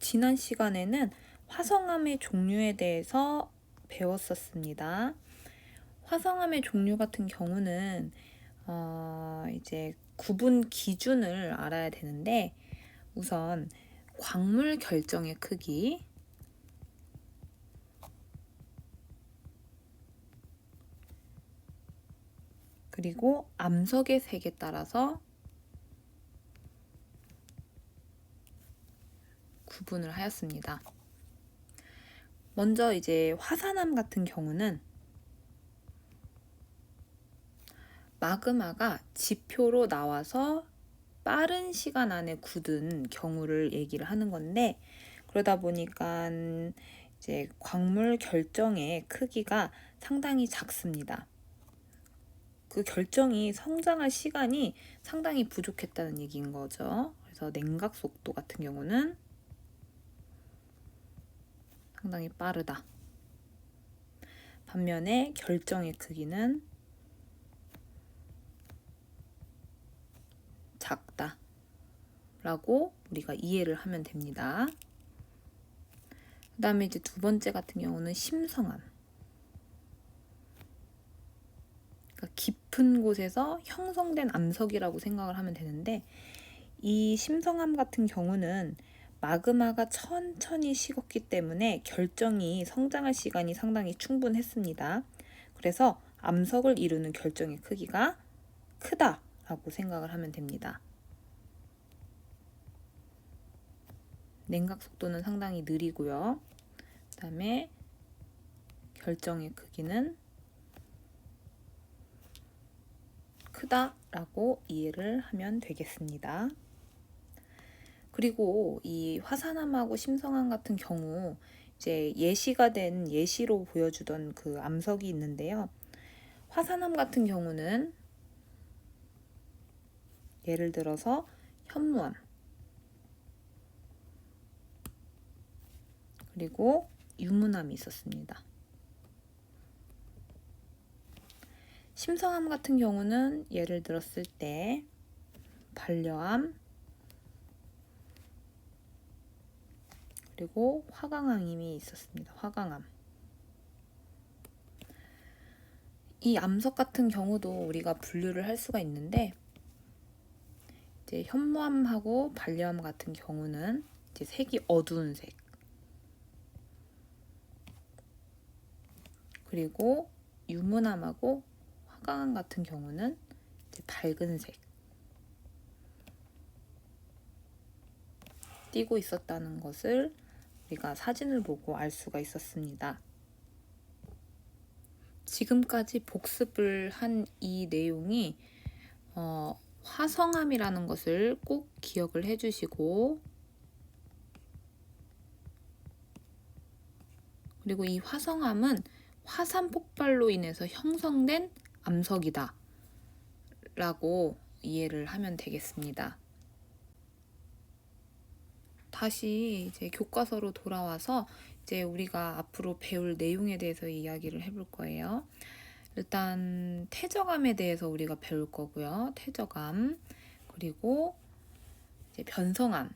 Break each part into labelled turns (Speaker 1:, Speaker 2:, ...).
Speaker 1: 지난 시간에는 화성암의 종류에 대해서 배웠었습니다. 화성암의 종류 같은 경우는 이제 구분 기준을 알아야 되는데, 우선 광물 결정의 크기, 그리고 암석의 색에 따라서 구분을 하였습니다. 먼저 이제 화산암 같은 경우는 마그마가 지표로 나와서 빠른 시간 안에 굳은 경우를 얘기를 하는 건데, 그러다 보니까 이제 광물 결정의 크기가 상당히 작습니다. 그 결정이 성장할 시간이 상당히 부족했다는 얘기인 거죠. 그래서 냉각 속도 같은 경우는 상당히 빠르다. 반면에 결정의 크기는 작다 라고 우리가 이해를 하면 됩니다. 그 다음에 이제 두 번째 같은 경우는 심성암. 그러니까 깊은 곳에서 형성된 암석이라고 생각을 하면 되는데, 이 심성암 같은 경우는 마그마가 천천히 식었기 때문에 결정이 성장할 시간이 상당히 충분했습니다. 그래서 암석을 이루는 결정의 크기가 크다라고 생각을 하면 됩니다. 냉각 속도는 상당히 느리고요. 그 다음에 결정의 크기는 크다라고 이해를 하면 되겠습니다. 그리고 이 화산암하고 심성암 같은 경우 이제 예시가 된 예시로 보여주던 그 암석이 있는데요. 화산암 같은 경우는 예를 들어서 현무암, 그리고 유문암이 있었습니다. 심성암 같은 경우는 예를 들었을 때 반려암, 그리고 화강암이 있었습니다. 화강암. 이 암석 같은 경우도 우리가 분류를 할 수가 있는데, 이제 현무암하고 반려암 같은 경우는 이제 색이 어두운 색, 그리고 유문암하고 화강암 같은 경우는 이제 밝은 색 띄고 있었다는 것을 우리가 사진을 보고 알 수가 있었습니다. 지금까지 복습을 한 이 내용이 화성암이라는 것을 꼭 기억을 해주시고, 그리고 이 화성암은 화산 폭발로 인해서 형성된 암석이다 라고 이해를 하면 되겠습니다. 다시 이제 교과서로 돌아와서 이제 우리가 앞으로 배울 내용에 대해서 이야기를 해볼 거예요. 일단 태저암에 대해서 우리가 배울 거고요. 태저암, 그리고 이제 변성암,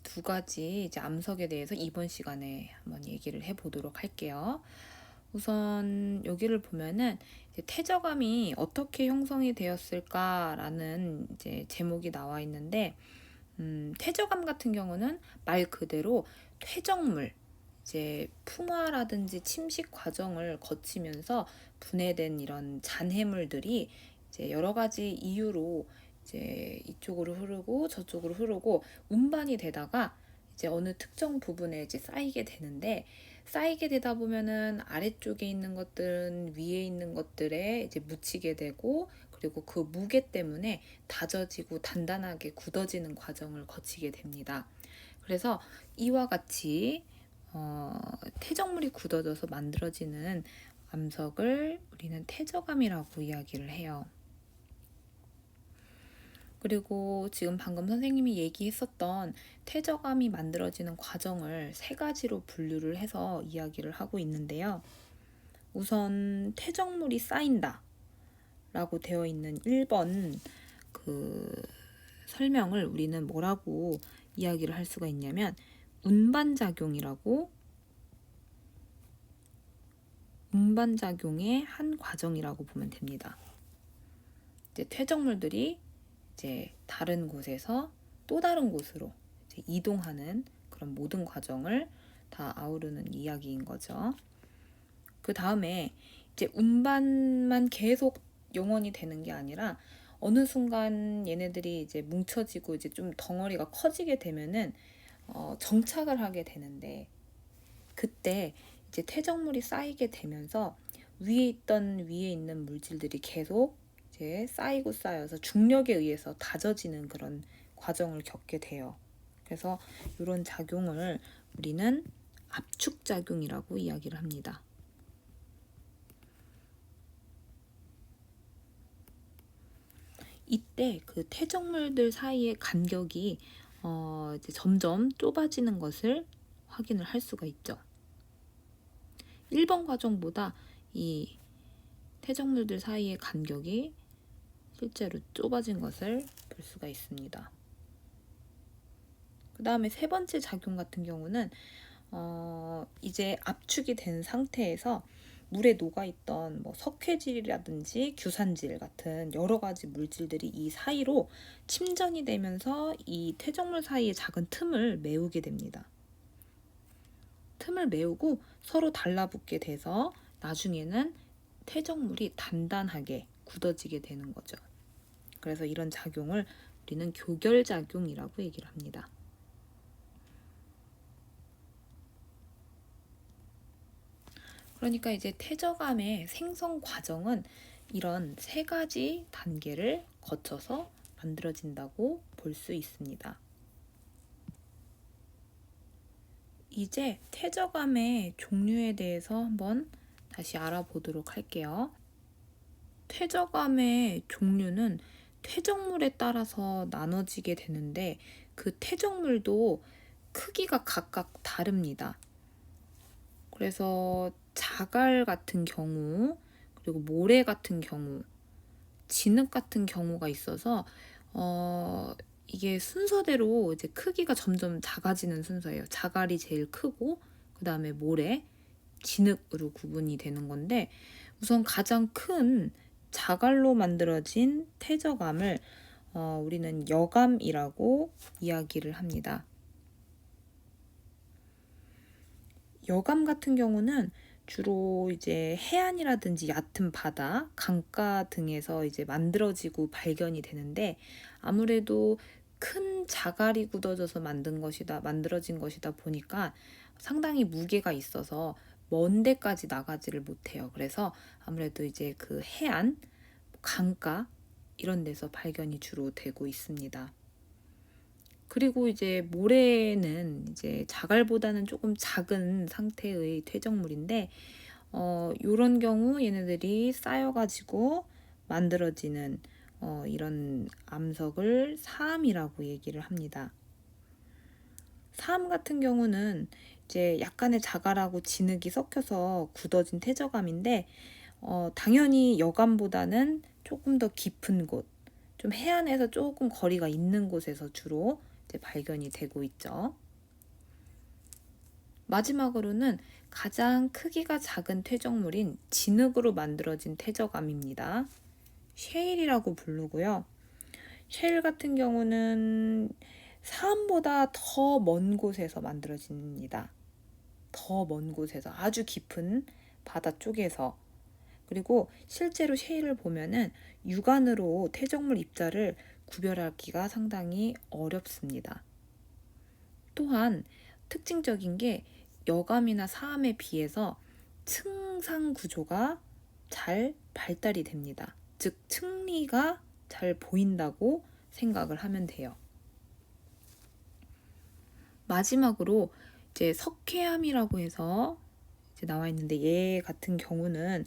Speaker 1: 두 가지 이제 암석에 대해서 이번 시간에 한번 얘기를 해보도록 할게요. 우선 여기를 보면은 이제 태저암이 어떻게 형성이 되었을까라는 이제 제목이 나와 있는데, 퇴적암 같은 경우는 말 그대로 퇴적물, 이제 풍화라든지 침식 과정을 거치면서 분해된 이런 잔해물들이 이제 여러 가지 이유로 이제 이쪽으로 흐르고 저쪽으로 흐르고 운반이 되다가 이제 어느 특정 부분에 이제 쌓이게 되는데, 쌓이게 되다 보면은 아래쪽에 있는 것들은 위에 있는 것들에 이제 묻히게 되고, 그리고 그 무게 때문에 다져지고 단단하게 굳어지는 과정을 거치게 됩니다. 그래서 이와 같이 퇴적물이 굳어져서 만들어지는 암석을 우리는 퇴적암이라고 이야기를 해요. 그리고 지금 방금 선생님이 얘기했었던 퇴적암이 만들어지는 과정을 세 가지로 분류를 해서 이야기를 하고 있는데요. 우선 퇴적물이 쌓인다 라고 되어 있는 1번 그 설명을 우리는 뭐라고 이야기를 할 수가 있냐면, 운반작용의 한 과정이라고 보면 됩니다. 이제 퇴적물들이 이제 다른 곳에서 또 다른 곳으로 이제 이동하는 그런 모든 과정을 다 아우르는 이야기인 거죠. 그 다음에 이제 운반만 계속 영원히 되는 게 아니라 어느 순간 얘네들이 이제 뭉쳐지고 이제 좀 덩어리가 커지게 되면은 정착을 하게 되는데, 그때 이제 퇴적물이 쌓이게 되면서 위에 있는 물질들이 계속 이제 쌓이고 쌓여서 중력에 의해서 다져지는 그런 과정을 겪게 돼요. 그래서 이런 작용을 우리는 압축작용이라고 이야기를 합니다. 이때 그 퇴적물들 사이의 간격이 이제 점점 좁아지는 것을 확인을 할 수가 있죠. 1번 과정보다 이 퇴적물들 사이의 간격이 실제로 좁아진 것을 볼 수가 있습니다. 그 다음에 세 번째 작용 같은 경우는 이제 압축이 된 상태에서 물에 녹아있던 뭐 석회질이라든지 규산질 같은 여러 가지 물질들이 이 사이로 침전이 되면서 이 퇴적물 사이의 작은 틈을 메우게 됩니다. 틈을 메우고 서로 달라붙게 돼서 나중에는 퇴적물이 단단하게 굳어지게 되는 거죠. 그래서 이런 작용을 우리는 교결작용이라고 얘기를 합니다. 그러니까 이제 퇴적암의 생성 과정은 이런 세 가지 단계를 거쳐서 만들어진다고 볼 수 있습니다. 이제 퇴적암의 종류에 대해서 한번 다시 알아보도록 할게요. 퇴적암의 종류는 퇴적물에 따라서 나눠지게 되는데 그 퇴적물도 크기가 각각 다릅니다. 그래서 자갈 같은 경우, 그리고 모래 같은 경우, 진흙 같은 경우가 있어서 이게 순서대로 이제 크기가 점점 작아지는 순서예요. 자갈이 제일 크고 그 다음에 모래, 진흙으로 구분이 되는 건데, 우선 가장 큰 자갈로 만들어진 퇴적암을 우리는 여감이라고 이야기를 합니다. 여감 같은 경우는 주로 이제 해안이라든지 얕은 바다, 강가 등에서 이제 만들어지고 발견이 되는데, 아무래도 큰 자갈이 굳어져서 만들어진 것이다 보니까 상당히 무게가 있어서 먼 데까지 나가지를 못해요. 그래서 아무래도 이제 그 해안, 강가 이런 데서 발견이 주로 되고 있습니다. 그리고 이제 모래는 이제 자갈보다는 조금 작은 상태의 퇴적물인데, 요런 경우 얘네들이 쌓여가지고 만들어지는 이런 암석을 사암이라고 얘기를 합니다. 사암 같은 경우는 이제 약간의 자갈하고 진흙이 섞여서 굳어진 퇴적암인데, 당연히 여감보다는 조금 더 깊은 곳, 좀 해안에서 조금 거리가 있는 곳에서 주로 이제 발견이 되고 있죠. 마지막으로는 가장 크기가 작은 퇴적물인 진흙으로 만들어진 퇴적암입니다. 셰일이라고 부르고요. 셰일 같은 경우는 사암보다 더 먼 곳에서 만들어집니다. 더 먼 곳에서, 아주 깊은 바다 쪽에서. 그리고 실제로 셰일을 보면은 육안으로 퇴적물 입자를 구별하기가 상당히 어렵습니다. 또한 특징적인 게 여감이나 사암에 비해서 층상 구조가 잘 발달이 됩니다. 즉 층리가 잘 보인다고 생각을 하면 돼요. 마지막으로 이제 석회암이라고 해서 이제 나와 있는데, 얘 같은 경우는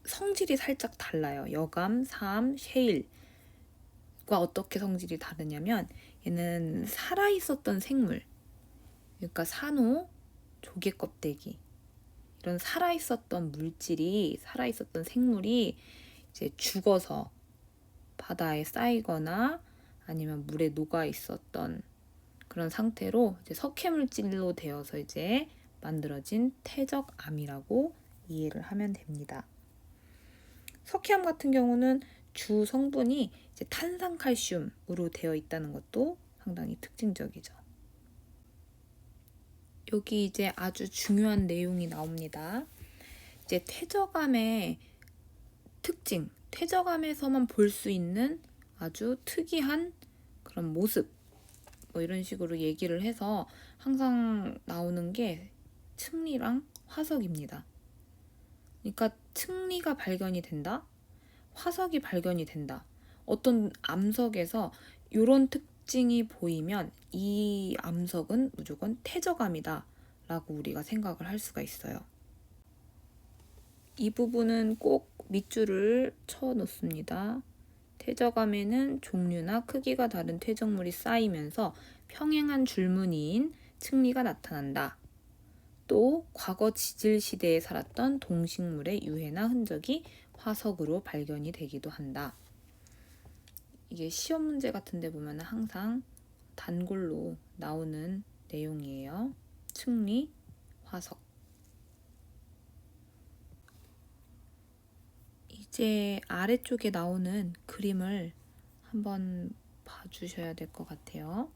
Speaker 1: 성질이 살짝 달라요. 여감, 사암, 셰일과 어떻게 성질이 다르냐면, 얘는 살아있었던 생물, 그러니까 산호, 조개 껍데기, 이런 살아있었던 생물이 이제 죽어서 바다에 쌓이거나 아니면 물에 녹아 있었던 그런 상태로 이제 석회 물질로 되어서 이제 만들어진 태적암이라고 이해를 하면 됩니다. 석회암 같은 경우는 주 성분이 이제 탄산칼슘으로 되어 있다는 것도 상당히 특징적이죠. 여기 이제 아주 중요한 내용이 나옵니다. 이제 태적암의 특징, 태적암에서만 볼 수 있는 아주 특이한 그런 모습, 뭐 이런 식으로 얘기를 해서 항상 나오는 게 층리랑 화석입니다. 그러니까 층리가 발견이 된다, 화석이 발견이 된다. 어떤 암석에서 이런 특징이 보이면 이 암석은 무조건 태적암이다 라고 우리가 생각을 할 수가 있어요. 이 부분은 꼭 밑줄을 쳐 놓습니다. 태적암에는 종류나 크기가 다른 퇴적물이 쌓이면서 평행한 줄무늬인 층리가 나타난다. 또 과거 지질 시대에 살았던 동식물의 유해나 흔적이 화석으로 발견이 되기도 한다. 이게 시험 문제 같은 데 보면 항상 단골로 나오는 내용이에요. 층리, 화석. 이제 아래쪽에 나오는 그림을 한번 봐주셔야 될 것 같아요.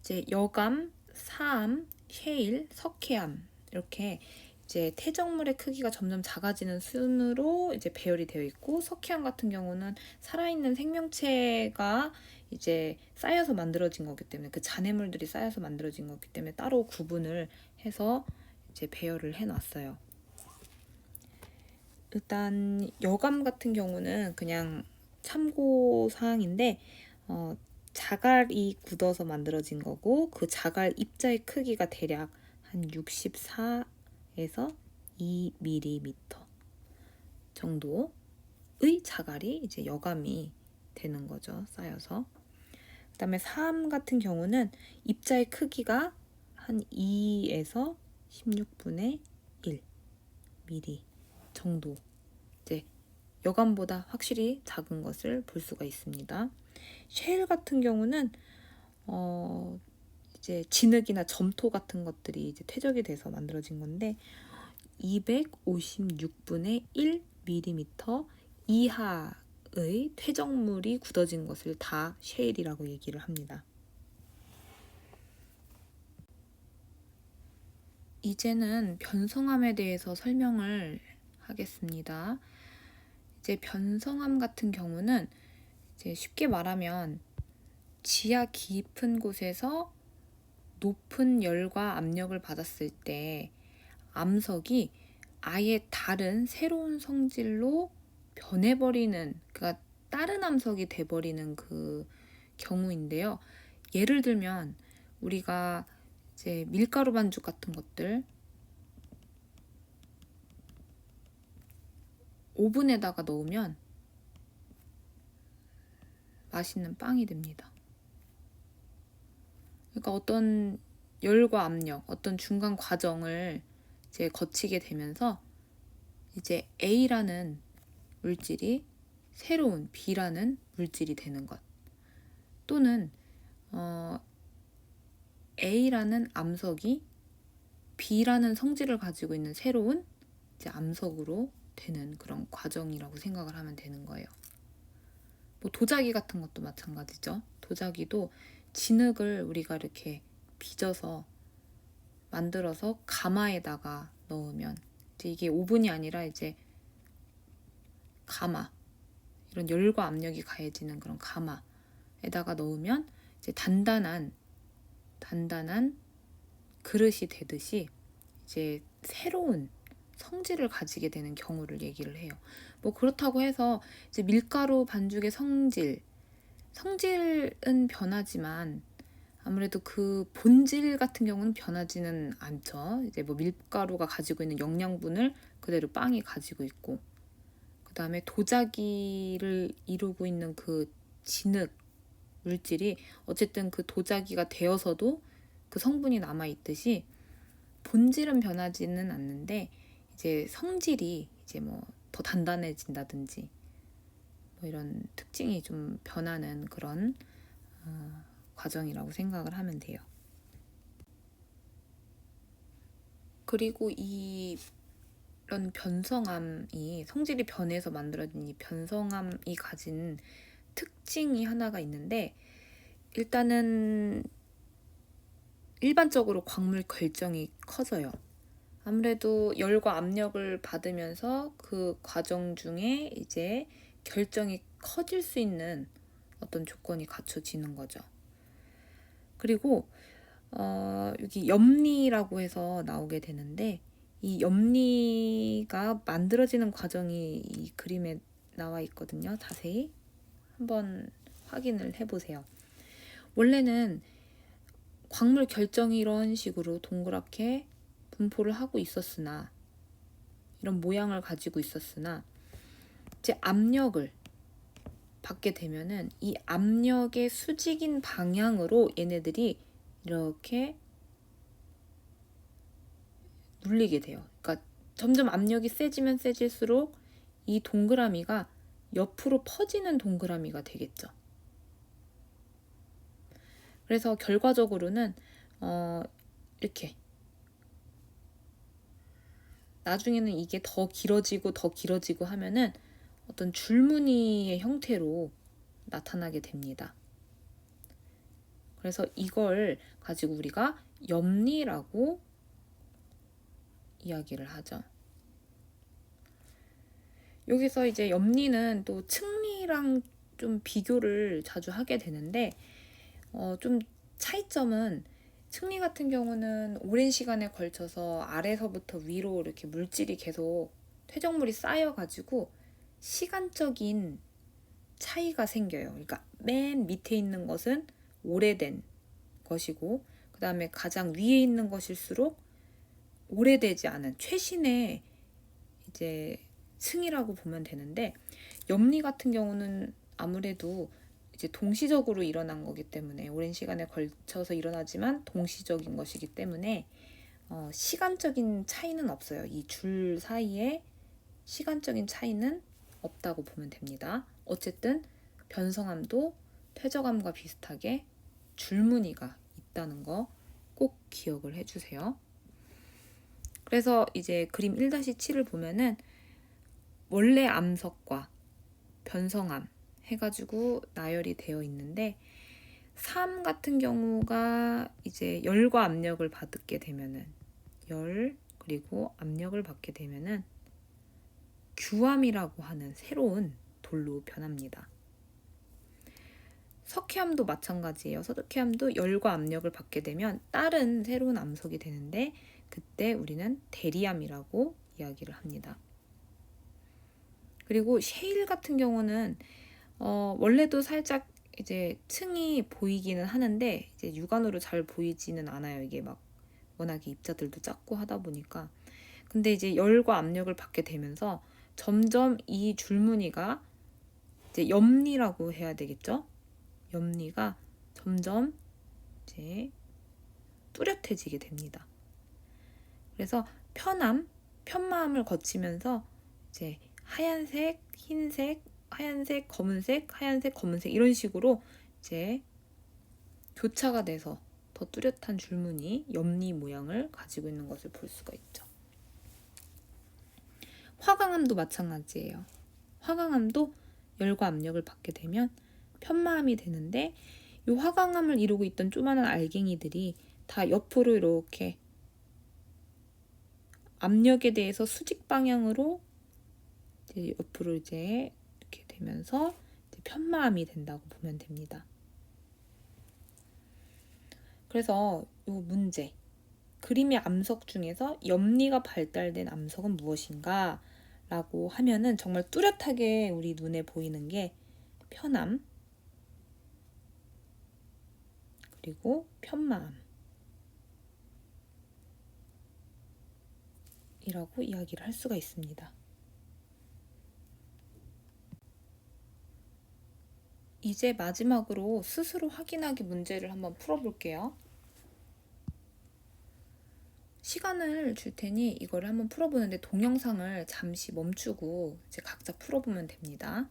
Speaker 1: 이제 여감, 사암, 셰일, 석회암 이렇게 이제 퇴적물의 크기가 점점 작아지는 순으로 이제 배열이 되어 있고, 석회암 같은 경우는 살아있는 생명체가 이제 쌓여서 만들어진 거기 때문에, 그 잔해물들이 쌓여서 만들어진 거기 때문에 따로 구분을 해서 이제 배열을 해놨어요. 일단 여감 같은 경우는 그냥 참고 사항인데 자갈이 굳어서 만들어진 거고, 그 자갈 입자의 크기가 대략 한 64에서 2mm 정도의 자갈이 이제 여감이 되는 거죠, 쌓여서. 그 다음에 사암 같은 경우는 입자의 크기가 한 2에서 16분의 1mm 정도, 이제 여감보다 확실히 작은 것을 볼 수가 있습니다. 셰일 같은 경우는 이제 진흙이나 점토 같은 것들이 이제 퇴적이 돼서 만들어진 건데 256분의 1mm 이하의 퇴적물이 굳어진 것을 다 셰일이라고 얘기를 합니다. 이제는 변성암에 대해서 설명을 하겠습니다. 이제 변성암 같은 경우는 이제 쉽게 말하면 지하 깊은 곳에서 높은 열과 압력을 받았을 때 암석이 아예 다른 새로운 성질로 변해버리는, 그러니까 다른 암석이 돼버리는 그 경우인데요. 예를 들면 우리가 이제 밀가루 반죽 같은 것들 오븐에다가 넣으면 맛있는 빵이 됩니다. 그러니까 어떤 열과 압력, 어떤 중간 과정을 이제 거치게 되면서 이제 A라는 물질이 새로운 B라는 물질이 되는 것, 또는 A라는 암석이 B라는 성질을 가지고 있는 새로운 이제 암석으로 되는 그런 과정이라고 생각을 하면 되는 거예요. 뭐 도자기 같은 것도 마찬가지죠. 도자기도 진흙을 우리가 이렇게 빚어서 만들어서 가마에다가 넣으면, 이제 이게 오븐이 아니라 이제 가마, 이런 열과 압력이 가해지는 그런 가마에다가 넣으면 이제 단단한 그릇이 되듯이 이제 새로운 성질을 가지게 되는 경우를 얘기를 해요. 뭐 그렇다고 해서 이제 밀가루 반죽의 성질은 변하지만 아무래도 그 본질 같은 경우는 변하지는 않죠. 이제 뭐 밀가루가 가지고 있는 영양분을 그대로 빵이 가지고 있고, 그 다음에 도자기를 이루고 있는 그 진흙 물질이 어쨌든 그 도자기가 되어서도 그 성분이 남아 있듯이 본질은 변하지는 않는데 이제 성질이 이제 뭐 더 단단해진다든지 뭐 이런 특징이 좀 변하는 그런 과정이라고 생각을 하면 돼요. 그리고 이런 변성암이 성질이 변해서 만들어진 이 변성암이 가진 특징이 하나가 있는데, 일단은 일반적으로 광물 결정이 커져요. 아무래도 열과 압력을 받으면서 그 과정 중에 이제 결정이 커질 수 있는 어떤 조건이 갖춰지는 거죠. 그리고 여기 염리라고 해서 나오게 되는데, 이 염리가 만들어지는 과정이 이 그림에 나와 있거든요. 자세히 한번 확인을 해보세요. 원래는 광물 결정이 이런 식으로 동그랗게 분포를 하고 있었으나, 이런 모양을 가지고 있었으나, 이제 압력을 받게 되면은 이 압력의 수직인 방향으로 얘네들이 이렇게 눌리게 돼요. 그러니까 점점 압력이 세지면 세질수록 이 동그라미가 옆으로 퍼지는 동그라미가 되겠죠. 그래서 결과적으로는 이렇게 나중에는 이게 더 길어지고 하면은 어떤 줄무늬의 형태로 나타나게 됩니다. 그래서 이걸 가지고 우리가 염리라고 이야기를 하죠. 여기서 이제 염리는 또 층리랑 좀 비교를 자주 하게 되는데, 좀 차이점은, 층리 같은 경우는 오랜 시간에 걸쳐서 아래서부터 위로 이렇게 물질이 계속 퇴적물이 쌓여가지고 시간적인 차이가 생겨요. 그러니까 맨 밑에 있는 것은 오래된 것이고, 그 다음에 가장 위에 있는 것일수록 오래되지 않은 최신의 이제 층이라고 보면 되는데, 염리 같은 경우는 아무래도 이제 동시적으로 일어난 거기 때문에, 오랜 시간에 걸쳐서 일어나지만 동시적인 것이기 때문에 시간적인 차이는 없어요. 이 줄 사이에 시간적인 차이는 없다고 보면 됩니다. 어쨌든 변성암도 퇴적암과 비슷하게 줄무늬가 있다는 거 꼭 기억을 해주세요. 그래서 이제 그림 1-7을 보면은 원래 암석과 변성암 해가지고 나열이 되어 있는데, 삶 같은 경우가 이제 열과 압력을 받게 되면은, 열 그리고 압력을 받게 되면은 규암이라고 하는 새로운 돌로 변합니다. 석회암도 마찬가지예요. 석회암도 열과 압력을 받게 되면 다른 새로운 암석이 되는데, 그때 우리는 대리암이라고 이야기를 합니다. 그리고 셰일 같은 경우는 원래도 살짝 이제 층이 보이기는 하는데, 이제 육안으로 잘 보이지는 않아요. 이게 막 워낙에 입자들도 작고 하다 보니까. 근데 이제 열과 압력을 받게 되면서 점점 이 줄무늬가 이제 염리라고 해야 되겠죠? 염리가 점점 이제 뚜렷해지게 됩니다. 그래서 편마암을 거치면서 이제 하얀색, 흰색, 하얀색, 검은색, 하얀색, 검은색 이런 식으로 이제 교차가 돼서 더 뚜렷한 줄무늬, 염리 모양을 가지고 있는 것을 볼 수가 있죠. 화강암도 마찬가지예요. 화강암도 열과 압력을 받게 되면 편마암이 되는데, 이 화강암을 이루고 있던 조그마한 알갱이들이 다 옆으로 이렇게 압력에 대해서 수직 방향으로 이제 옆으로 이제 이렇게 되면서 이제 편마암이 된다고 보면 됩니다. 그래서 이 문제, 그림의 암석 중에서 염리가 발달된 암석은 무엇인가 라고 하면은 정말 뚜렷하게 우리 눈에 보이는 게 편암 그리고 편마암 이라고 이야기를 할 수가 있습니다. 이제 마지막으로 스스로 확인하기 문제를 한번 풀어볼게요. 시간을 줄 테니 이거를 한번 풀어보는데, 동영상을 잠시 멈추고 이제 각자 풀어보면 됩니다.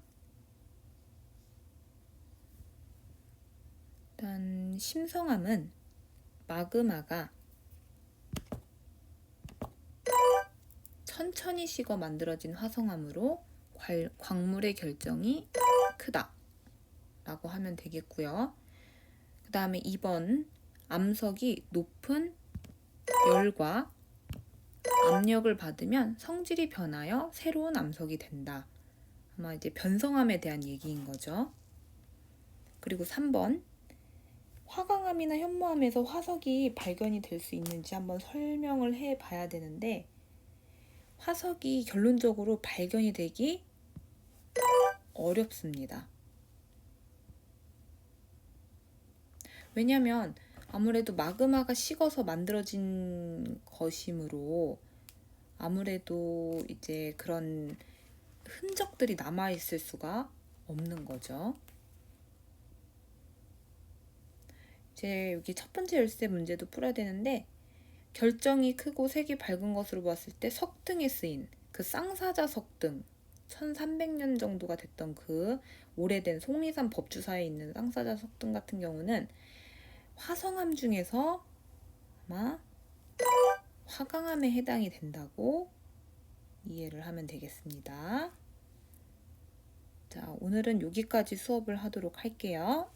Speaker 1: 일단 심성암은 마그마가 천천히 식어 만들어진 화성암으로 광물의 결정이 크다 라고 하면 되겠고요. 그 다음에 2번, 암석이 높은 열과 압력을 받으면 성질이 변하여 새로운 암석이 된다. 아마 이제 변성암에 대한 얘기인 거죠. 그리고 3번, 화강암이나 현무암에서 화석이 발견이 될 수 있는지 한번 설명을 해 봐야 되는데, 화석이 결론적으로 발견이 되기 어렵습니다. 왜냐면 아무래도 마그마가 식어서 만들어진 것이므로 아무래도 이제 그런 흔적들이 남아있을 수가 없는 거죠. 이제 여기 첫 번째 열쇠 문제도 풀어야 되는데, 결정이 크고 색이 밝은 것으로 봤을 때 석등에 쓰인 그 쌍사자 석등, 1300년 정도가 됐던 그 오래된 속리산 법주사에 있는 쌍사자 석등 같은 경우는 화성암 중에서 아마 화강암에 해당이 된다고 이해를 하면 되겠습니다. 자, 오늘은 여기까지 수업을 하도록 할게요.